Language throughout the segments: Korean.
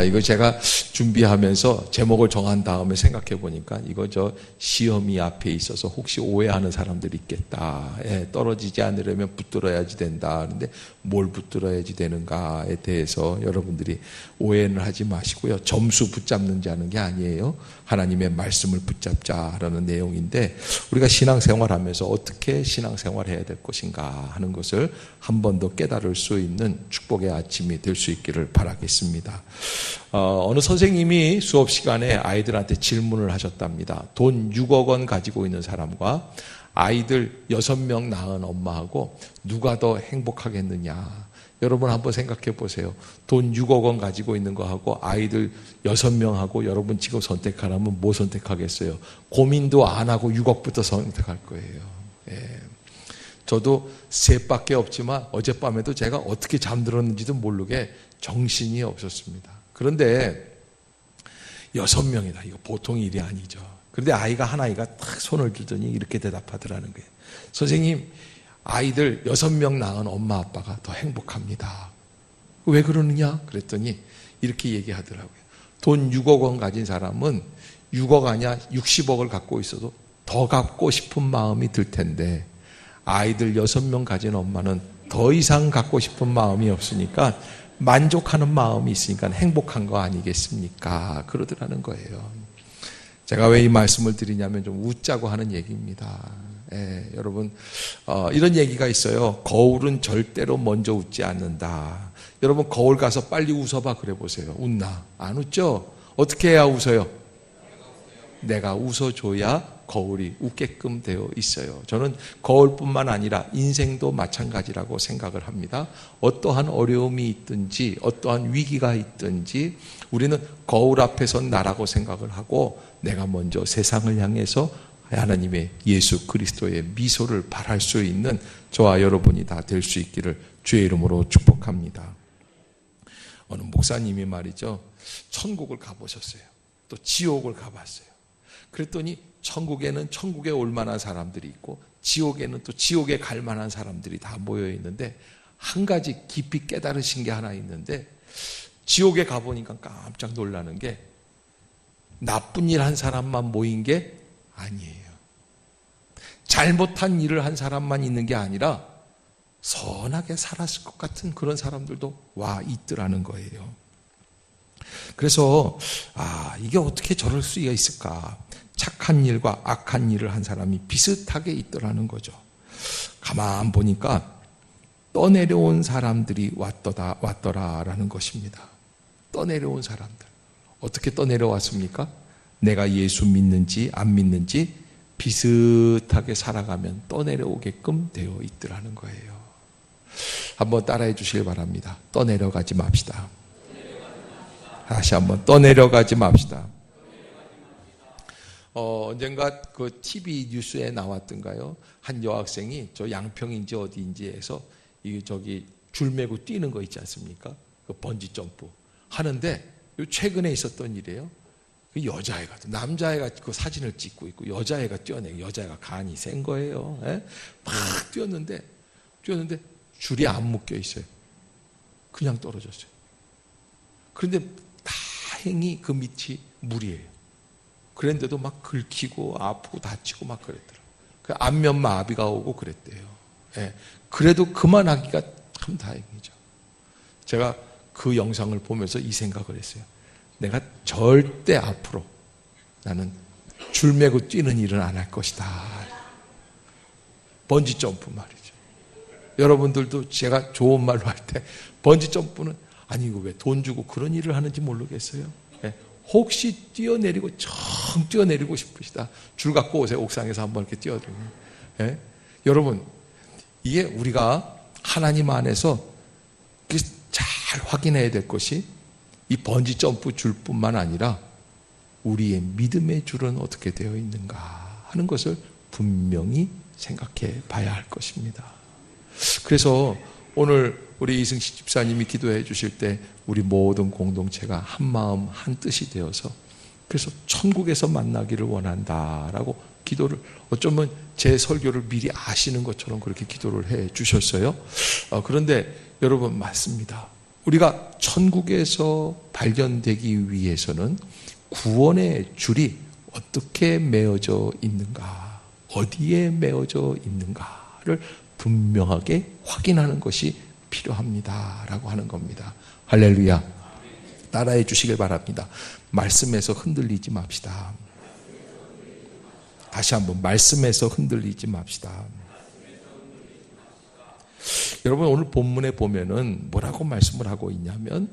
이거 제가 준비하면서 제목을 정한 다음에 생각해 보니까 이거 시험이 앞에 있어서 혹시 오해하는 사람들이 있겠다. 떨어지지 않으려면 붙들어야지 된다. 그런데 뭘 붙들어야지 되는가에 대해서 여러분들이 오해는 하지 마시고요. 점수 붙잡는 자는 게 아니에요. 하나님의 말씀을 붙잡자라는 내용인데 우리가 신앙생활하면서 어떻게 신앙생활해야 될 것인가 하는 것을 한 번 더 깨달을 수 있는 축복의 아침이 될 수 있기를 바라겠습니다. 어느 선생님이 수업 시간에 아이들한테 질문을 하셨답니다. 돈 6억 원 가지고 있는 사람과 아이들 6명 낳은 엄마하고 누가 더 행복하겠느냐. 여러분 한번 생각해 보세요. 돈 6억 원 가지고 있는 거하고 아이들 6명하고 여러분 지금 선택하라면 뭐 선택하겠어요? 고민도 안 하고 6억부터 선택할 거예요. 저도 셋밖에 없지만 어젯밤에도 제가 어떻게 잠들었는지도 모르게 정신이 없었습니다. 그런데 6명이다. 이거 보통 일이 아니죠. 그런데 아이가 딱 손을 들더니 이렇게 대답하더라는 거예요. 선생님, 아이들 6명 낳은 엄마 아빠가 더 행복합니다. 왜 그러느냐? 그랬더니 이렇게 얘기하더라고요. 돈 6억 원 가진 사람은 6억 아니야 60억을 갖고 있어도 더 갖고 싶은 마음이 들 텐데 아이들 6명 가진 엄마는 더 이상 갖고 싶은 마음이 없으니까 만족하는 마음이 있으니까 행복한 거 아니겠습니까? 그러더라는 거예요. 제가 왜 이 말씀을 드리냐면 좀 웃자고 하는 얘기입니다. 여러분 이런 얘기가 있어요. 거울은 절대로 먼저 웃지 않는다. 여러분 거울 가서 빨리 웃어봐 그래 보세요. 웃나? 안 웃죠? 어떻게 해야 웃어요? 내가 웃어줘야 거울이 웃게끔 되어 있어요. 저는 거울뿐만 아니라 인생도 마찬가지라고 생각을 합니다. 어떠한 어려움이 있든지 어떠한 위기가 있든지 우리는 거울 앞에서 나라고 생각을 하고 내가 먼저 세상을 향해서 하나님의 예수 그리스도의 미소를 발할 수 있는 저와 여러분이 다 될 수 있기를 주의 이름으로 축복합니다. 어느 목사님이 말이죠. 천국을 가보셨어요. 또 지옥을 가봤어요. 그랬더니 천국에는 천국에 올 만한 사람들이 있고 지옥에는 또 지옥에 갈 만한 사람들이 다 모여 있는데 한 가지 깊이 깨달으신 게 하나 있는데 지옥에 가보니까 깜짝 놀라는 게 나쁜 일 한 사람만 모인 게 아니에요. 잘못한 일을 한 사람만 있는 게 아니라 선하게 살았을 것 같은 그런 사람들도 와 있더라는 거예요. 그래서 이게 어떻게 저럴 수가 있을까? 착한 일과 악한 일을 한 사람이 비슷하게 있더라는 거죠. 가만 보니까 떠내려온 사람들이 왔더라라는 것입니다. 떠내려온 사람들. 어떻게 떠내려왔습니까? 내가 예수 믿는지 안 믿는지 비슷하게 살아가면 떠내려오게끔 되어 있더라는 거예요. 한번 따라해 주시길 바랍니다. 떠내려가지 맙시다. 다시 한번 떠내려가지 맙시다. 언젠가 그 TV 뉴스에 나왔던가요? 한 여학생이 저 양평인지 어디인지에서 줄 메고 뛰는 거 있지 않습니까? 그 번지 점프 하는데 최근에 있었던 일이에요. 그 여자애가 남자애가 그 사진을 찍고 있고 여자애가 뛰어내고 여자애가 간이 센 거예요. 막 뛰었는데 줄이 안 묶여 있어요. 그냥 떨어졌어요. 그런데 다행히 그 밑이 물이에요. 그런데도 막 긁히고 아프고 다치고 막 그랬더라고요. 그 안면 마비가 오고 그랬대요. 그래도 그만하기가 참 다행이죠. 제가 그 영상을 보면서 이 생각을 했어요. 내가 절대 앞으로 나는 줄 메고 뛰는 일은 안 할 것이다. 번지 점프 말이죠. 여러분들도 제가 좋은 말로 할 때 번지 점프는 아니 이거 왜 돈 주고 그런 일을 하는지 모르겠어요. 혹시 뛰어내리고 싶으시다. 줄 갖고 오세요. 옥상에서 한번 이렇게 뛰어들면. 여러분 이게 우리가 하나님 안에서 잘 확인해야 될 것이 이 번지 점프 줄뿐만 아니라 우리의 믿음의 줄은 어떻게 되어 있는가 하는 것을 분명히 생각해 봐야 할 것입니다. 그래서 오늘 우리 이승식 집사님이 기도해 주실 때 우리 모든 공동체가 한 마음 한 뜻이 되어서 그래서 천국에서 만나기를 원한다라고 기도를 어쩌면 제 설교를 미리 아시는 것처럼 그렇게 기도를 해 주셨어요. 그런데 여러분 맞습니다. 우리가 천국에서 발견되기 위해서는 구원의 줄이 어떻게 매어져 있는가, 어디에 매어져 있는가를 분명하게 확인하는 것이 필요합니다라고 하는 겁니다. 할렐루야. 따라해 주시길 바랍니다. 말씀에서 흔들리지 맙시다. 다시 한번, 말씀에서 흔들리지 맙시다. 여러분, 오늘 본문에 보면은 뭐라고 말씀을 하고 있냐면,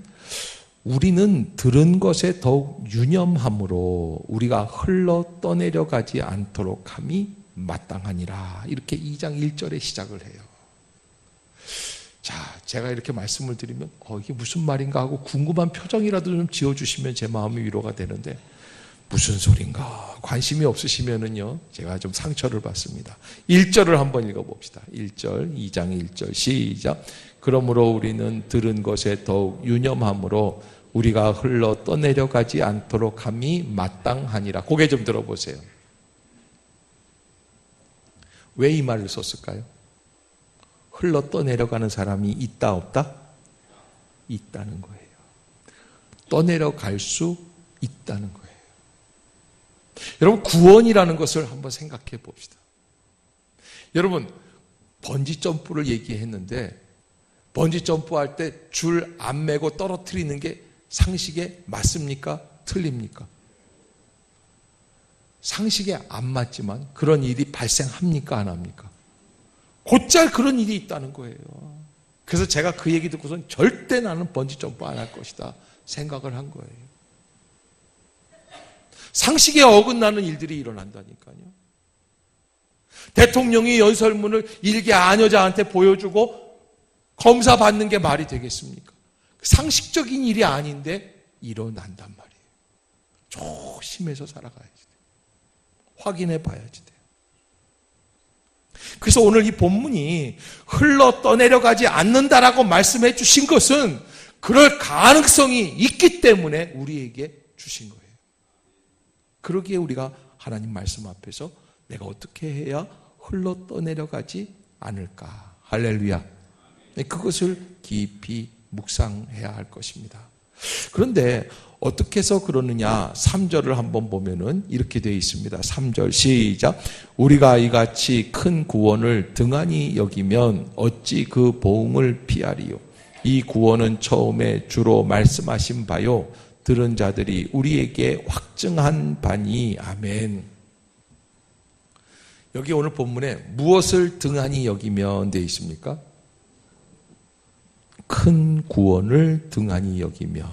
우리는 들은 것에 더욱 유념함으로 우리가 흘러 떠내려가지 않도록 함이 마땅하니라. 이렇게 2장 1절에 시작을 해요. 자, 제가 이렇게 말씀을 드리면 이게 무슨 말인가 하고 궁금한 표정이라도 좀 지어주시면 제 마음이 위로가 되는데, 무슨 소린가 관심이 없으시면은요, 제가 좀 상처를 받습니다. 1절을 한번 읽어봅시다. 1절, 2장 1절 시작. 그러므로 우리는 들은 것에 더욱 유념함으로 우리가 흘러 떠내려가지 않도록 함이 마땅하니라. 고개 좀 들어보세요. 왜 이 말을 썼을까요? 흘러 떠내려가는 사람이 있다 없다? 있다는 거예요. 떠내려갈 수 있다는 거예요. 여러분, 구원이라는 것을 한번 생각해 봅시다. 여러분, 번지 점프를 얘기했는데, 번지 점프할 때 줄 안 매고 떨어뜨리는 게 상식에 맞습니까? 틀립니까? 상식에 안 맞지만 그런 일이 발생합니까? 안 합니까? 곧잘 그런 일이 있다는 거예요. 그래서 제가 그 얘기 듣고선 절대 나는 번지 점프 안 할 것이다 생각을 한 거예요. 상식에 어긋나는 일들이 일어난다니까요. 대통령이 연설문을 일개 아녀자한테 보여주고 검사 받는 게 말이 되겠습니까? 상식적인 일이 아닌데 일어난단 말이에요. 조심해서 살아가야지 돼요. 확인해 봐야지 돼요. 그래서 오늘 이 본문이 흘러 떠내려가지 않는다라고 말씀해 주신 것은 그럴 가능성이 있기 때문에 우리에게 주신 거예요. 그러기에 우리가 하나님 말씀 앞에서 내가 어떻게 해야 흘러 떠내려가지 않을까? 할렐루야. 그것을 깊이 묵상해야 할 것입니다. 그런데 어떻게 해서 그러느냐? 3절을 한번 보면은 이렇게 되어 있습니다. 3절 시작. 우리가 이같이 큰 구원을 등한히 여기면 어찌 그 보응을 피하리요? 이 구원은 처음에 주로 말씀하신 바요, 들은 자들이 우리에게 확증한 바니. 아멘. 여기 오늘 본문에 무엇을 등한히 여기면 되어 있습니까? 큰 구원을 등한히 여기면.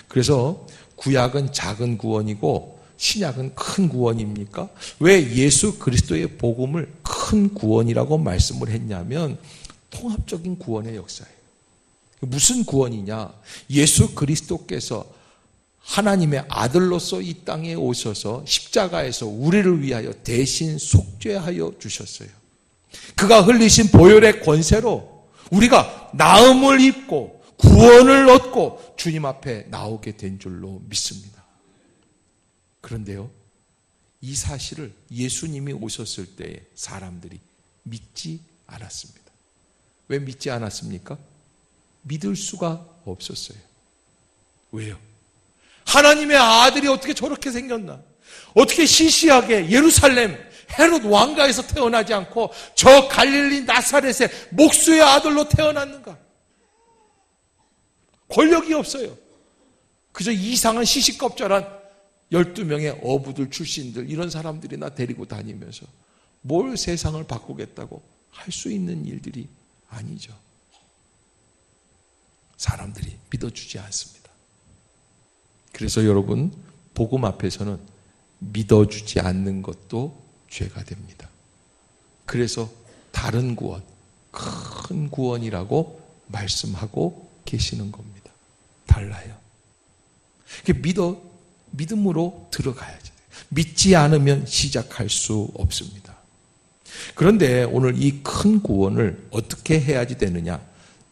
그래서 구약은 작은 구원이고 신약은 큰 구원입니까? 왜 예수 그리스도의 복음을 큰 구원이라고 말씀을 했냐면 통합적인 구원의 역사예요. 무슨 구원이냐? 예수 그리스도께서 하나님의 아들로서 이 땅에 오셔서 십자가에서 우리를 위하여 대신 속죄하여 주셨어요. 그가 흘리신 보혈의 권세로 우리가 나음을 입고 구원을 얻고 주님 앞에 나오게 된 줄로 믿습니다. 그런데요, 이 사실을 예수님이 오셨을 때에 사람들이 믿지 않았습니다. 왜 믿지 않았습니까? 믿을 수가 없었어요. 왜요? 하나님의 아들이 어떻게 저렇게 생겼나? 어떻게 시시하게 예루살렘 헤롯 왕가에서 태어나지 않고 저 갈릴리 나사렛의 목수의 아들로 태어났는가? 권력이 없어요. 그저 이상한 시시껍절한 12명의 어부들 출신들, 이런 사람들이나 데리고 다니면서 뭘 세상을 바꾸겠다고 할 수 있는 일들이 아니죠. 사람들이 믿어주지 않습니다. 그래서 여러분, 복음 앞에서는 믿어주지 않는 것도 죄가 됩니다. 그래서 다른 구원, 큰 구원이라고 말씀하고 계시는 겁니다. 달라요. 믿음으로 들어가야죠. 믿지 않으면 시작할 수 없습니다. 그런데 오늘 이 큰 구원을 어떻게 해야지 되느냐?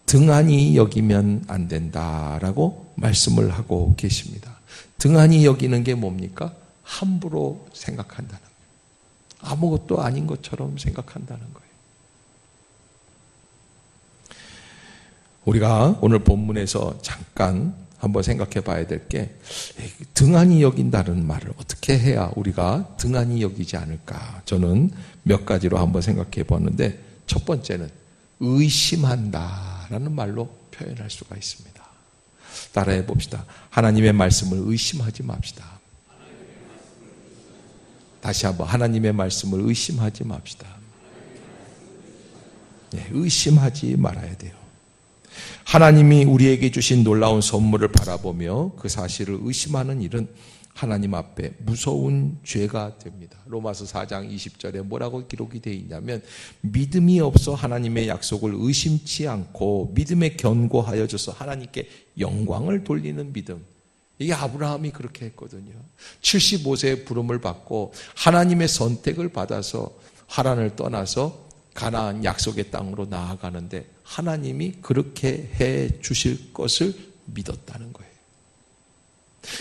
등한히 여기면 안 된다라고 말씀을 하고 계십니다. 등한히 여기는 게 뭡니까? 함부로 생각한다는 거예요. 아무것도 아닌 것처럼 생각한다는 거예요. 우리가 오늘 본문에서 잠깐 한번 생각해 봐야 될 게, 등한히 여긴다는 말을 어떻게 해야 우리가 등한히 여기지 않을까? 저는 몇 가지로 한번 생각해 봤는데, 첫 번째는 의심한다라는 말로 표현할 수가 있습니다. 따라해 봅시다. 하나님의 말씀을 의심하지 맙시다. 다시 한번, 하나님의 말씀을 의심하지 맙시다. 네, 의심하지 말아야 돼요. 하나님이 우리에게 주신 놀라운 선물을 바라보며 그 사실을 의심하는 일은 하나님 앞에 무서운 죄가 됩니다. 로마서 4장 20절에 뭐라고 기록이 되어 있냐면, 믿음이 없어 하나님의 약속을 의심치 않고 믿음에 견고하여져서 하나님께 영광을 돌리는 믿음. 이게 아브라함이 그렇게 했거든요. 75세의 부름을 받고 하나님의 선택을 받아서 하란을 떠나서 가나안 약속의 땅으로 나아가는데, 하나님이 그렇게 해 주실 것을 믿었다는 거예요.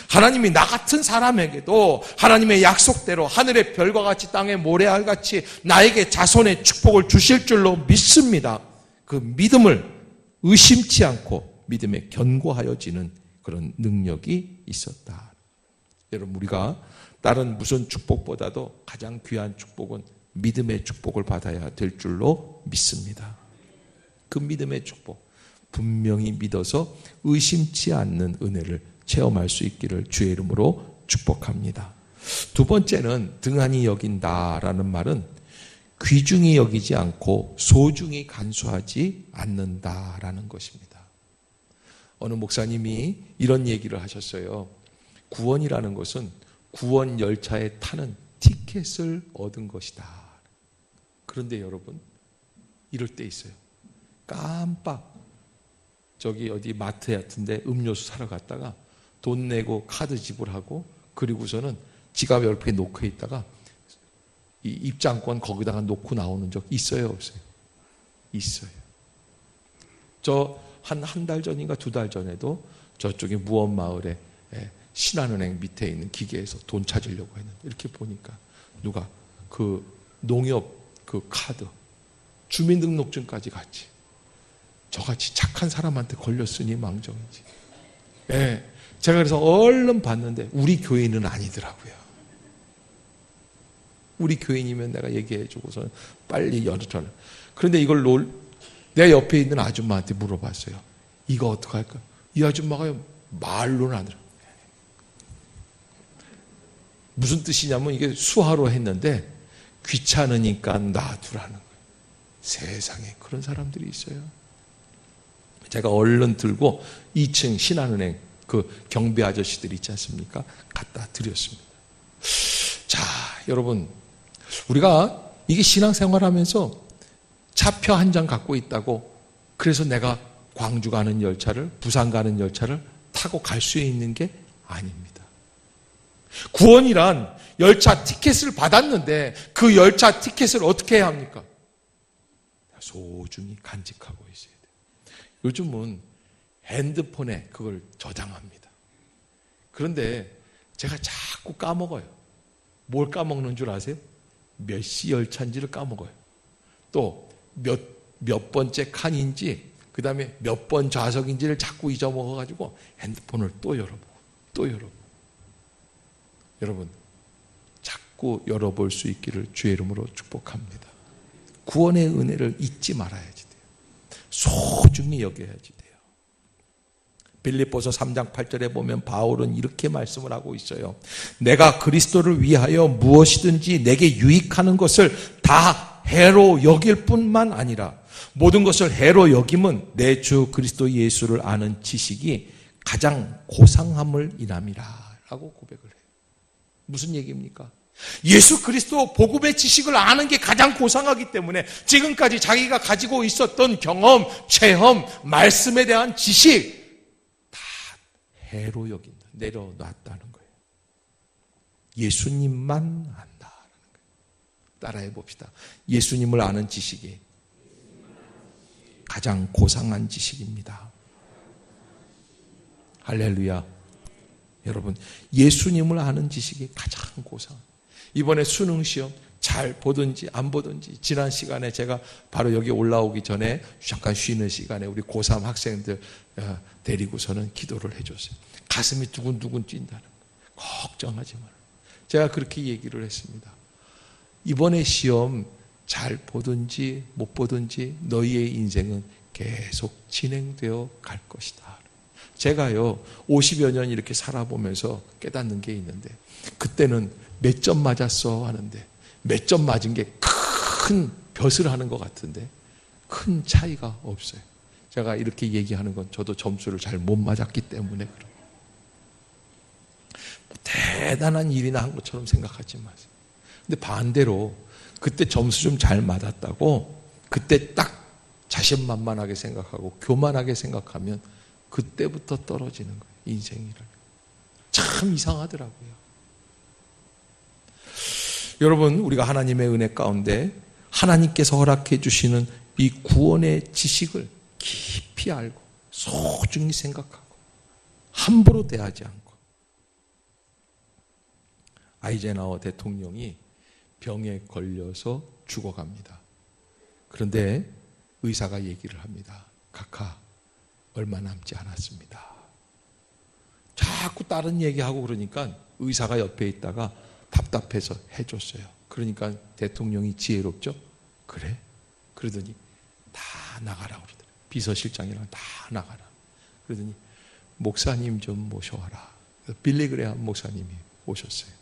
하나님이 나 같은 사람에게도 하나님의 약속대로 하늘의 별과 같이 땅의 모래알같이 나에게 자손의 축복을 주실 줄로 믿습니다. 그 믿음을 의심치 않고 믿음에 견고하여지는 그런 능력이 있었다. 여러분, 우리가 다른 무슨 축복보다도 가장 귀한 축복은 믿음의 축복을 받아야 될 줄로 믿습니다. 그 믿음의 축복, 분명히 믿어서 의심치 않는 은혜를 체험할 수 있기를 주의 이름으로 축복합니다. 두 번째는 등한히 여긴다라는 말은 귀중히 여기지 않고 소중히 간수하지 않는다라는 것입니다. 어느 목사님이 이런 얘기를 하셨어요. 구원이라는 것은 구원 열차에 타는 티켓을 얻은 것이다. 그런데 여러분, 이럴 때 있어요. 깜빡 저기 어디 마트 같은데 음료수 사러 갔다가 돈 내고 카드 지불하고, 그리고서는 지갑 옆에 놓고 있다가 이 입장권 거기다가 놓고 나오는 적 있어요, 없어요? 있어요. 저 한 달 전인가 2달 전에도 저쪽에 무엄마을에 신한은행 밑에 있는 기계에서 돈 찾으려고 했는데, 이렇게 보니까 누가 그 농협 그 카드 주민등록증까지 같이, 저같이 착한 사람한테 걸렸으니 망정이지. 제가 그래서 얼른 봤는데 우리 교인은 아니더라고요. 우리 교인이면 내가 얘기해주고서 빨리 열어줘라. 그런데 이걸 내 옆에 있는 아줌마한테 물어봤어요. 이거 어떡할까? 이 아줌마가 말로는 안 들어. 무슨 뜻이냐면, 이게 수화로 했는데 귀찮으니까 놔두라는 거예요. 세상에 그런 사람들이 있어요. 제가 얼른 들고 2층 신한은행 그 경비 아저씨들 있지 않습니까? 갖다 드렸습니다. 자, 여러분, 우리가 이게 신앙생활 하면서 차표 한 장 갖고 있다고 그래서 내가 광주 가는 열차를, 부산 가는 열차를 타고 갈 수 있는 게 아닙니다. 구원이란 열차 티켓을 받았는데 그 열차 티켓을 어떻게 해야 합니까? 소중히 간직하고 있어야 돼요. 요즘은 핸드폰에 그걸 저장합니다. 그런데 제가 자꾸 까먹어요. 뭘 까먹는 줄 아세요? 몇 시 열차인지를 까먹어요. 또 몇 번째 칸인지, 그 다음에 몇 번 좌석인지를 자꾸 잊어먹어가지고 핸드폰을 또 열어보고. 여러분, 자꾸 열어볼 수 있기를 주의 이름으로 축복합니다. 구원의 은혜를 잊지 말아야지 돼요. 소중히 여겨야지 돼요. 빌립보서 3장 8절에 보면 바울은 이렇게 말씀을 하고 있어요. 내가 그리스도를 위하여 무엇이든지 내게 유익하는 것을 다 해로 여길 뿐만 아니라 모든 것을 해로 여김은 내 주 그리스도 예수를 아는 지식이 가장 고상함을 인함이라 라고 고백을 해요. 무슨 얘기입니까? 예수 그리스도 복음의 지식을 아는 게 가장 고상하기 때문에 지금까지 자기가 가지고 있었던 경험, 체험, 말씀에 대한 지식 다 해로 여긴다. 내려놨다는 거예요. 예수님만 안다라는 거예요. 따라해 봅시다. 예수님을 아는 지식이 가장 고상한 지식입니다. 할렐루야. 여러분, 예수님을 아는 지식이 가장 고상. 이번에 수능시험 잘 보든지 안 보든지. 지난 시간에 제가 바로 여기 올라오기 전에 잠깐 쉬는 시간에 우리 고3 학생들 데리고서는 기도를 해줬어요. 가슴이 두근두근 뛴다는 거. 걱정하지 마라. 제가 그렇게 얘기를 했습니다. 이번에 시험 잘 보든지 못 보든지 너희의 인생은 계속 진행되어 갈 것이다. 제가요 50여 년 이렇게 살아보면서 깨닫는 게 있는데, 그때는 몇 점 맞았어 하는데 몇 점 맞은 게 큰 벼슬 하는 것 같은데 큰 차이가 없어요. 제가 이렇게 얘기하는 건 저도 점수를 잘 못 맞았기 때문에 그래요. 대단한 일이나 한 것처럼 생각하지 마세요. 근데 반대로 그때 점수 좀 잘 맞았다고 그때 딱 자신만만하게 생각하고 교만하게 생각하면 그때부터 떨어지는 거예요. 인생이라는. 참 이상하더라고요. 여러분, 우리가 하나님의 은혜 가운데 하나님께서 허락해 주시는 이 구원의 지식을 깊이 알고 소중히 생각하고 함부로 대하지 않고. 아이젠하워 대통령이 병에 걸려서 죽어갑니다. 그런데 의사가 얘기를 합니다. 카카, 얼마 남지 않았습니다. 자꾸 다른 얘기하고 그러니까 의사가 옆에 있다가 답답해서 해줬어요. 그러니까 대통령이 지혜롭죠? 그래? 그러더니 다 나가라 그러더니 비서실장이랑 다 나가라. 그러더니 목사님 좀 모셔와라. 빌리그레함 목사님이 오셨어요.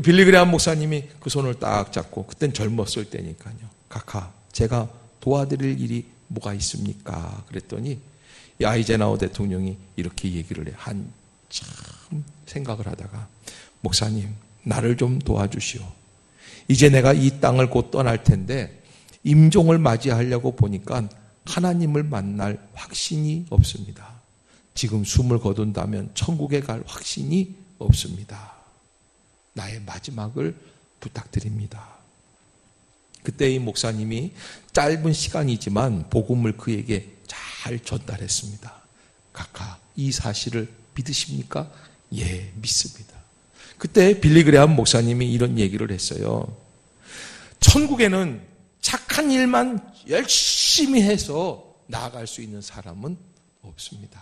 빌리그레함 목사님이 그 손을 딱 잡고, 그땐 젊었을 때니까요. 카카, 제가 도와드릴 일이 뭐가 있습니까? 그랬더니 이 아이젠하워 대통령이 이렇게 얘기를 해. 한참 생각을 하다가, 목사님, 나를 좀 도와주시오. 이제 내가 이 땅을 곧 떠날 텐데 임종을 맞이하려고 보니까 하나님을 만날 확신이 없습니다. 지금 숨을 거둔다면 천국에 갈 확신이 없습니다. 나의 마지막을 부탁드립니다. 그때 이 목사님이 짧은 시간이지만 복음을 그에게 잘 전달했습니다. 카카, 이 사실을 믿으십니까? 예, 믿습니다. 그때 빌리그레함 목사님이 이런 얘기를 했어요. 천국에는 착한 일만 열심히 해서 나아갈 수 있는 사람은 없습니다.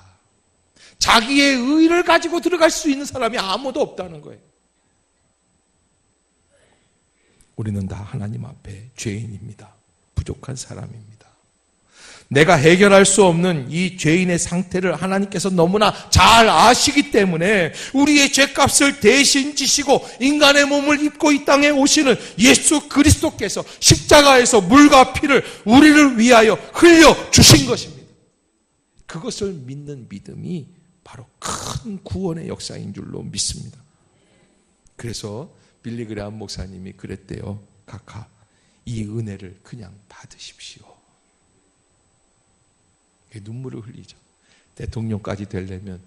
자기의 의를 가지고 들어갈 수 있는 사람이 아무도 없다는 거예요. 우리는 다 하나님 앞에 죄인입니다. 부족한 사람입니다. 내가 해결할 수 없는 이 죄인의 상태를 하나님께서 너무나 잘 아시기 때문에 우리의 죄값을 대신 지시고 인간의 몸을 입고 이 땅에 오시는 예수 그리스도께서 십자가에서 물과 피를 우리를 위하여 흘려 주신 것입니다. 그것을 믿는 믿음이 바로 큰 구원의 역사인 줄로 믿습니다. 그래서 빌리그레함 목사님이 그랬대요. 카카, 이 은혜를 그냥 받으십시오. 눈물을 흘리죠. 대통령까지 되려면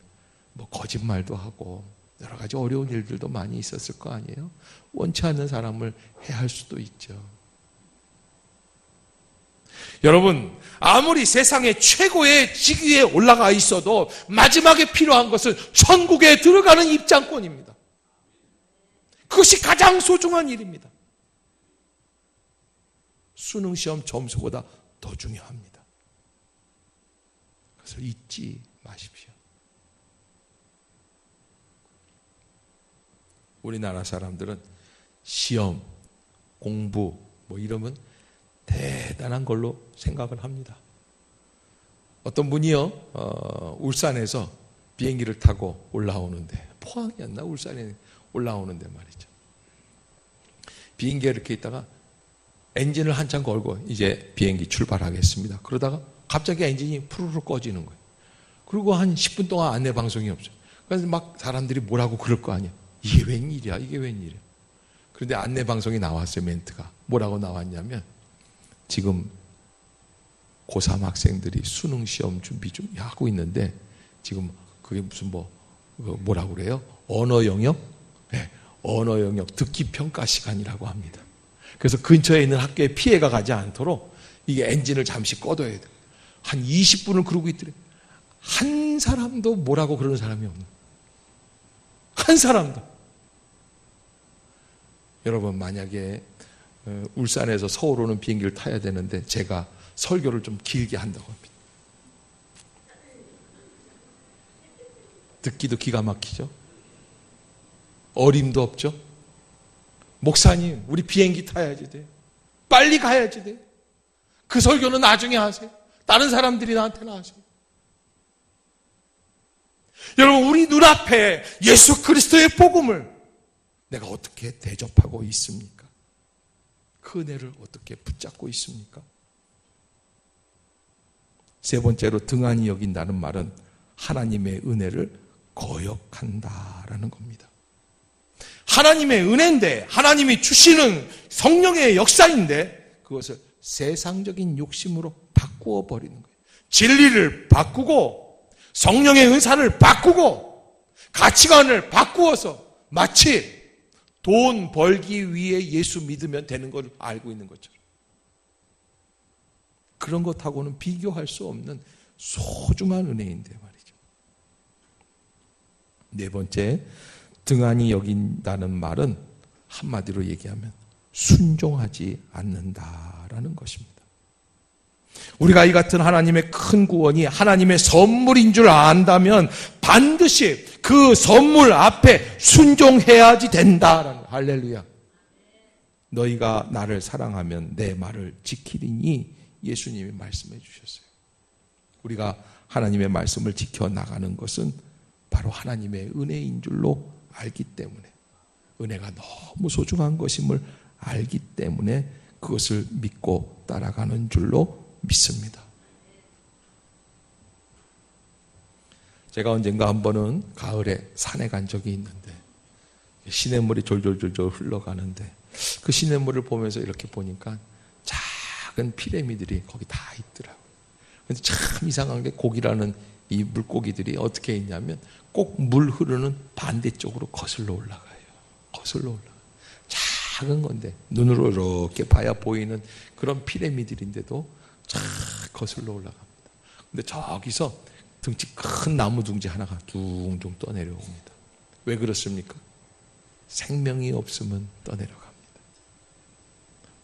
뭐 거짓말도 하고 여러 가지 어려운 일들도 많이 있었을 거 아니에요. 원치 않는 사람을 해할 수도 있죠. 여러분, 아무리 세상의 최고의 직위에 올라가 있어도 마지막에 필요한 것은 천국에 들어가는 입장권입니다. 그것이 가장 소중한 일입니다. 수능시험 점수보다 더 중요합니다. 그래서 잊지 마십시오. 우리나라 사람들은 시험, 공부 뭐 이러면 대단한 걸로 생각을 합니다. 어떤 분이요, 울산에서 비행기를 타고 올라오는데, 포항이었나 울산에 올라오는데 말이죠. 비행기에 이렇게 있다가 엔진을 한참 걸고 이제 비행기 출발하겠습니다. 그러다가 갑자기 엔진이 푸르르 꺼지는 거예요. 그리고 한 10분 동안 안내 방송이 없어요. 그래서 막 사람들이 뭐라고 그럴 거 아니에요. 이게 웬일이야, 이게 웬일이야. 그런데 안내 방송이 나왔어요, 멘트가. 뭐라고 나왔냐면, 지금 고3 학생들이 수능 시험 준비 좀 하고 있는데, 지금 그게 무슨 뭐라고 그래요? 언어 영역? 네, 언어 영역 듣기 평가 시간이라고 합니다. 그래서 근처에 있는 학교에 피해가 가지 않도록 이게 엔진을 잠시 꺼둬야 돼요. 한 20분을 그러고 있더래요. 한 사람도 뭐라고 그러는 사람이 없는. 한 사람도. 여러분, 만약에 울산에서 서울 오는 비행기를 타야 되는데 제가 설교를 좀 길게 한다고 합니다. 듣기도 기가 막히죠. 어림도 없죠. 목사님, 우리 비행기 타야지 돼. 빨리 가야지 돼. 그 설교는 나중에 하세요. 다른 사람들이 나한테나 하세요. 여러분, 우리 눈앞에 예수 그리스도의 복음을 내가 어떻게 대접하고 있습니까? 그 은혜를 어떻게 붙잡고 있습니까? 세 번째로 등한히 여긴다는 말은 하나님의 은혜를 거역한다라는 겁니다. 하나님의 은혜인데, 하나님이 주시는 성령의 역사인데 그것을 세상적인 욕심으로 바꾸어 버리는 거예요. 진리를 바꾸고 성령의 은사를 바꾸고 가치관을 바꾸어서 마치 돈 벌기 위해 예수 믿으면 되는 걸 알고 있는 것처럼, 그런 것하고는 비교할 수 없는 소중한 은혜인데 말이죠. 네 번째, 등한히 여긴다는 말은 한마디로 얘기하면 순종하지 않는다라는 것입니다. 우리가 이 같은 하나님의 큰 구원이 하나님의 선물인 줄 안다면 반드시 그 선물 앞에 순종해야지 된다라는, 할렐루야. 너희가 나를 사랑하면 내 말을 지키리니 예수님이 말씀해 주셨어요. 우리가 하나님의 말씀을 지켜나가는 것은 바로 하나님의 은혜인 줄로 알기 때문에, 은혜가 너무 소중한 것임을 알기 때문에 그것을 믿고 따라가는 줄로 믿습니다. 제가 언젠가 한 번은 가을에 산에 간 적이 있는데 시냇물이 졸졸졸졸 흘러가는데 그 시냇물을 보면서 이렇게 보니까 작은 피라미들이 거기 다 있더라고요. 근데 참 이상한 게 고기라는 이 물고기들이 어떻게 있냐면 꼭 물 흐르는 반대쪽으로 거슬러 올라가요. 거슬러 올라가요. 작은 건데 눈으로 이렇게 봐야 보이는 그런 피라미들인데도 쫙 거슬러 올라갑니다. 근데 저기서 등치 큰 나무 둥지 하나가 둥둥 떠내려옵니다. 왜 그렇습니까? 생명이 없으면 떠내려갑니다.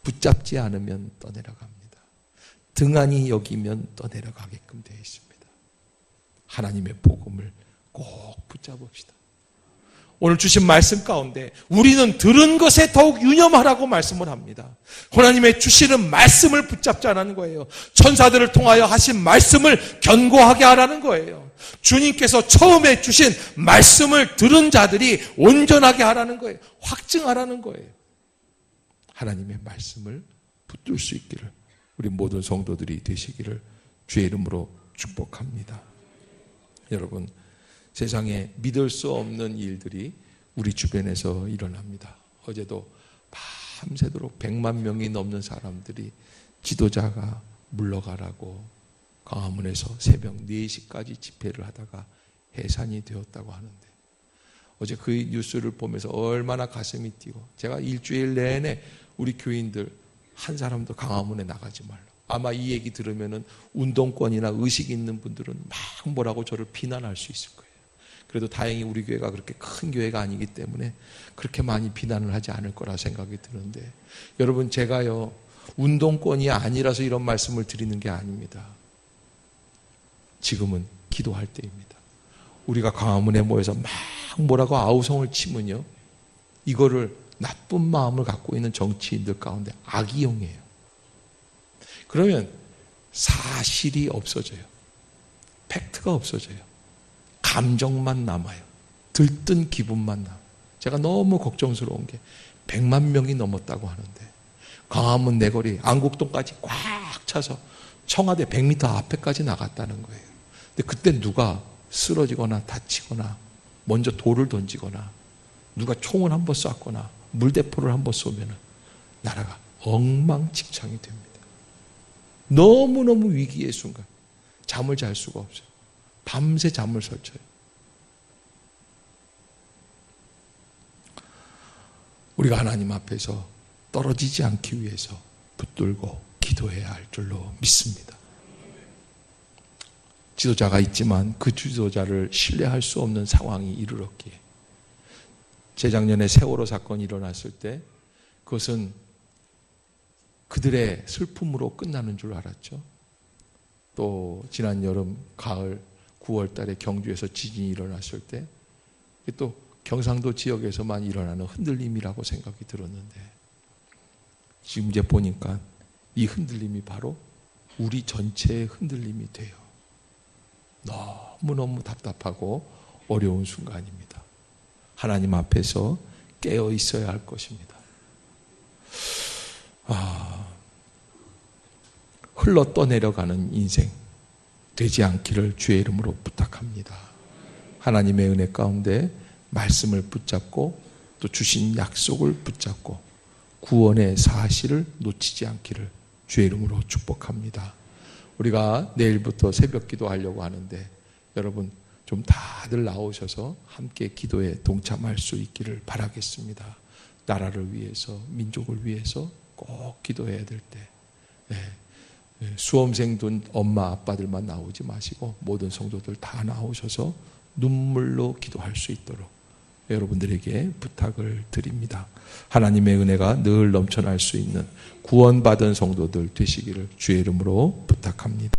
붙잡지 않으면 떠내려갑니다. 등한히 여기면 떠내려가게끔 되어 있습니다. 하나님의 복음을 꼭 붙잡읍시다. 오늘 주신 말씀 가운데 우리는 들은 것에 더욱 유념하라고 말씀을 합니다. 하나님의 주시는 말씀을 붙잡지 않는 거예요. 천사들을 통하여 하신 말씀을 견고하게 하라는 거예요. 주님께서 처음에 주신 말씀을 들은 자들이 온전하게 하라는 거예요. 확증하라는 거예요. 하나님의 말씀을 붙들 수 있기를 우리 모든 성도들이 되시기를 주의 이름으로 축복합니다. 여러분, 세상에 믿을 수 없는 일들이 우리 주변에서 일어납니다. 어제도 밤새도록 100만 명이 넘는 사람들이 지도자가 물러가라고 광화문에서 새벽 4시까지 집회를 하다가 해산이 되었다고 하는데, 어제 그 뉴스를 보면서 얼마나 가슴이 뛰고, 제가 일주일 내내 우리 교인들 한 사람도 광화문에 나가지 말라. 아마 이 얘기 들으면은 운동권이나 의식 있는 분들은 막 뭐라고 저를 비난할 수 있을 거예요. 그래도 다행히 우리 교회가 그렇게 큰 교회가 아니기 때문에 그렇게 많이 비난을 하지 않을 거라 생각이 드는데, 여러분, 제가요 운동권이 아니라서 이런 말씀을 드리는 게 아닙니다. 지금은 기도할 때입니다. 우리가 광화문에 모여서 막 뭐라고 아우성을 치면요, 이거를 나쁜 마음을 갖고 있는 정치인들 가운데 악의용이에요. 그러면 사실이 없어져요. 팩트가 없어져요. 감정만 남아요. 들뜬 기분만 남아요. 제가 너무 걱정스러운 게 100만 명이 넘었다고 하는데 광화문 내거리 안국동까지 꽉 차서 청와대 100m 앞에까지 나갔다는 거예요. 근데 그때 누가 쓰러지거나 다치거나 먼저 돌을 던지거나 누가 총을 한번 쐈거나 물대포를 한번 쏘면 나라가 엉망진창이 됩니다. 너무너무 위기의 순간, 잠을 잘 수가 없어요. 밤새 잠을 설쳐요. 우리가 하나님 앞에서 떨어지지 않기 위해서 붙들고 기도해야 할 줄로 믿습니다. 지도자가 있지만 그 지도자를 신뢰할 수 없는 상황이 이르렀기에, 재작년에 세월호 사건이 일어났을 때 그것은 그들의 슬픔으로 끝나는 줄 알았죠. 또 지난 여름, 가을, 9월 달에 경주에서 지진이 일어났을 때 또 경상도 지역에서만 일어나는 흔들림이라고 생각이 들었는데 지금 이제 보니까 이 흔들림이 바로 우리 전체의 흔들림이 돼요. 너무너무 답답하고 어려운 순간입니다. 하나님 앞에서 깨어 있어야 할 것입니다. 흘러 떠내려가는 인생 되지 않기를 주의 이름으로 부탁합니다. 하나님의 은혜 가운데 말씀을 붙잡고 또 주신 약속을 붙잡고 구원의 사실을 놓치지 않기를 주의 이름으로 축복합니다. 우리가 내일부터 새벽 기도하려고 하는데 여러분 좀 다들 나오셔서 함께 기도에 동참할 수 있기를 바라겠습니다. 나라를 위해서, 민족을 위해서 꼭 기도해야 될 때 수험생 둔 엄마 아빠들만 나오지 마시고 모든 성도들 다 나오셔서 눈물로 기도할 수 있도록 여러분들에게 부탁을 드립니다. 하나님의 은혜가 늘 넘쳐날 수 있는 구원받은 성도들 되시기를 주의 이름으로 부탁합니다.